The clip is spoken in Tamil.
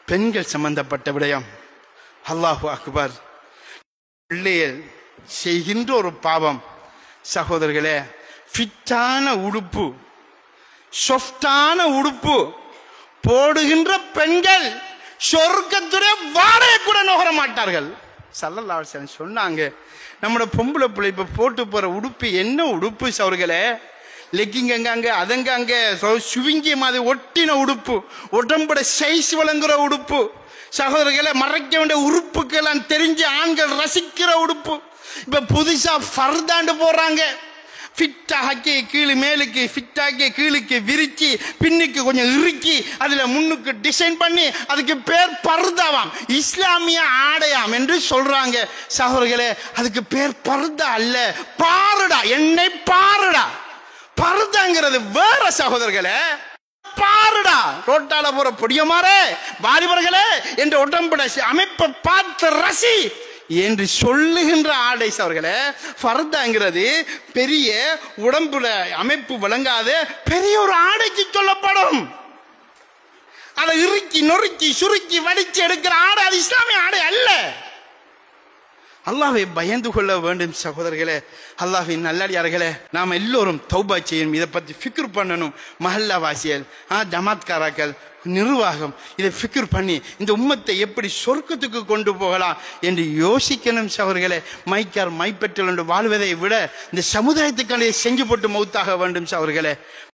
பெண்கள் சம்பந்தப்பட்ட விடயம். அல்லாஹு அக்பர். பிள்ளைகள் செய்கின்ற ஒரு பாவம் சகோதரர்களே, ஃபிட்டான உடுப்பு, சாஃப்டான உடுப்பு போடுகின்ற பெண்கள் சொர்க்கத்துடைய வாடையை கூட நுகர மாட்டார்கள். ஸல்லல்லாஹு அலைஹி வஸல்லம் சொன்னாங்க, நம்மளோட பொம்பளை பிள்ளை இப்ப போட்டு போற உடுப்பு என்ன உடுப்பு சகோதரர்களே? லெக்கிங் அங்க அதங்க சுவிங்கிய மாதிரி ஒட்டின உடுப்பு, உடம்புட சைஸ் வழங்குற உடுப்பு சகோதரர்களை, மறைக்க வேண்டிய உறுப்புக்கெல்லாம் தெரிஞ்ச ஆண்கள் ரசிக்கிற உடுப்பு. இப்ப புதுசா ஃபர்தாண்டு போடுறாங்க. ஃபிட்டாக்கி கீழே மேலுக்கு, ஃபிட்டாக்கி கீழுக்கு விரிச்சு, பின்னுக்கு கொஞ்சம் இறுக்கி, அதுல முன்னுக்கு டிசைன் பண்ணி, அதுக்கு பேர் பர்தாவாம், இஸ்லாமிய ஆடையாம் என்று சொல்றாங்க சகோதரர்களே. அதுக்கு பேர் பர்தா அல்ல, பாருடா, என்னை பாருடா. பர்தாங்கிறது வேற சகோதரர்களே. பாருடா, ரோட்டால போற பொடியமாரே, வாலிபர்களே, என்ற உடம்புட அமைப்பை பார்த்து ரசி என்று சொல்லுகின்ற ஆடை சவர்களே. ஃபர்தாங்கிறது பெரிய உடம்புல அமைப்பு வழங்காத பெரிய ஒரு ஆடைக்கு சொல்லப்படும். அதை இறுக்கி நொறுக்கி சுருக்கி வடிச்சு எடுக்கிற ஆடை அது இஸ்லாமிய ஆடை அல்ல. அல்லாஹ்வை பயந்து கொள்ள வேண்டும் சகோதரர்களே, அல்லாஹ்வின் நல்லடியார்களே. நாம் எல்லோரும் தௌபா செய்யணும், இதை பற்றி ஃபிக்ர் பண்ணணும். மஹல்லா வாசியல், ஜமாத்காராக்கள், நிர்வாகம் இதை ஃபிக்ர் பண்ணி இந்த உம்மத்தை எப்படி சொர்க்கத்துக்கு கொண்டு போகலாம் என்று யோசிக்கணும் சகோதரர்களே. மைக்கார் மைப்பெற்றல் என்று வாழ்வதை விட இந்த சமுதாயத்துக்கான செஞ்சு போட்டு மௌத்தாக வேண்டும் சகோதரர்களே.